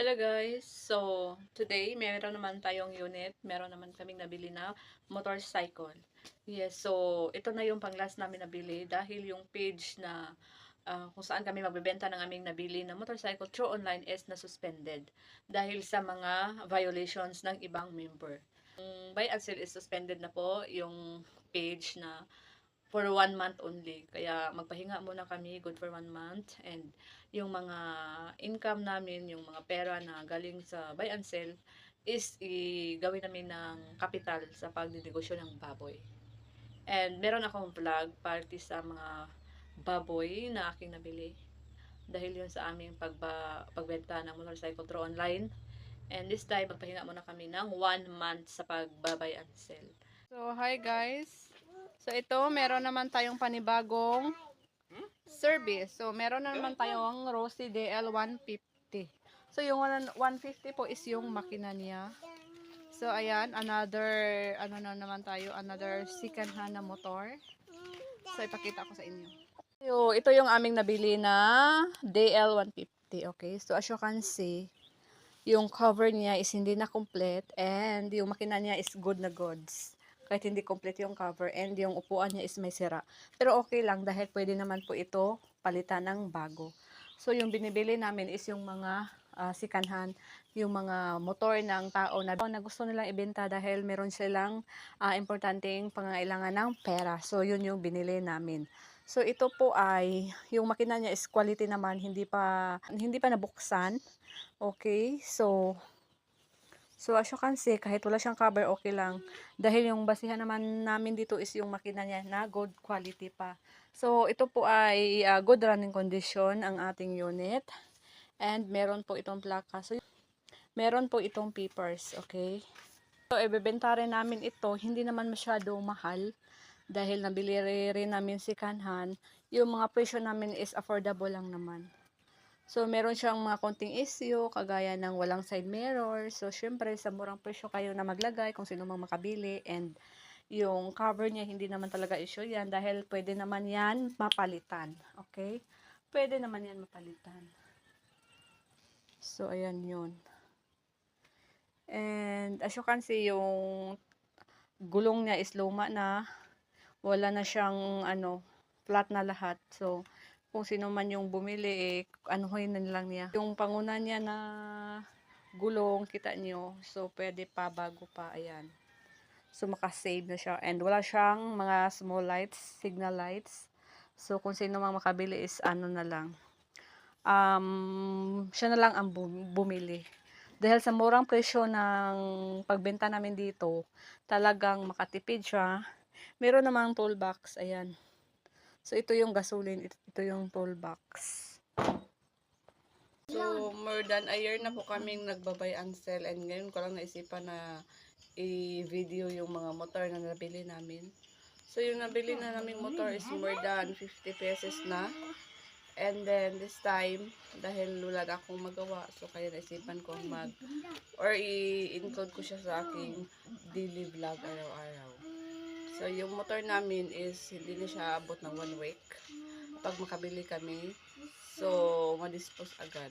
Hello guys! So, today meron naman tayong unit. Meron naman kaming nabili na motorcycle. Yes, so ito na yung pang-last namin nabili dahil yung page na kung saan kami magbebenta ng aming nabili na motorcycle through online is na-suspended dahil sa mga violations ng ibang member. Buy and sell is suspended na po yung page na for 1 month only. Kaya magpahinga muna kami, good for 1 month. And yung mga income namin, yung mga pera na galing sa buy and sell, is gawin namin ng kapital sa pagdinegosyo ng baboy. And meron akong vlog party sa mga baboy na aking nabili. Dahil yun sa aming pagbenta ng motorcycle through online. And this time, magpahinga muna kami ng 1 month sa pagbabay and sell. So, hi guys! So, ito, meron naman tayong panibagong service. So, meron na naman tayong Rossi DL150. So, yung 150 po is yung makina niya. So, ayan, another, another second hand na motor. So, ipakita ko sa inyo. So, ito yung aming nabili na DL150. Okay, so as you can see, yung cover niya is hindi na complete and yung makina niya is good na goods. Kahit hindi complete yung cover and yung upuan niya is may sira. Pero okay lang dahil pwede naman po ito palitan ng bago. So yung binibili namin is yung mga second hand, yung mga motor ng tao na gusto nilang ibenta dahil meron silang importanteng pangangailangan ng pera. So yun yung binili namin. So ito po ay yung makina niya is quality naman, hindi pa nabuksan. Okay, so as you can see, kahit wala siyang cover, okay lang. Dahil yung basihan naman namin dito is yung makina niya na good quality pa. So, ito po ay good running condition ang ating unit. And meron po itong plaka. So, meron po itong papers, okay? So, ibebenta rin namin ito. Hindi naman masyado mahal. Dahil nabili rin namin second hand. Yung mga presyo namin is affordable lang naman. So, meron siyang mga konting issue, kagaya ng walang side mirror. So, syempre, sa murang presyo kayo na maglagay kung sino mang makabili. And, yung cover niya, hindi naman talaga issue yan dahil pwede naman yan mapalitan. Okay? Pwede naman yan mapalitan. So, ayan yun. And, as you can see, yung gulong niya is luma na. Wala na siyang, flat na lahat. So, kung sino man yung bumili, anuhin na lang niya. Yung panguna niya na gulong, kita nyo. So, pwede pa, bago pa, ayan. So, makasave na siya. And wala siyang mga small lights, signal lights. So, kung sino mang makabili is na lang. Siya na lang ang bumili. Dahil sa murang presyo ng pagbenta namin dito, talagang makatipid siya. Meron namang toolbox, ayan. So, ito yung gasoline, ito yung toolbox. So, more than a year na po kaming nagbabay and sell and ngayon ko lang naisipan na i-video yung mga motor na nabili namin. So, yung nabili na naming motor is more than 50 pesos na. And then, this time, dahil wala na akong magawa, so kaya naisipan kong i-include ko siya sa aking daily vlog araw-araw. So, yung motor namin is hindi na siya abot ng 1 week. Pag makabili kami, so, ma-dispose agad.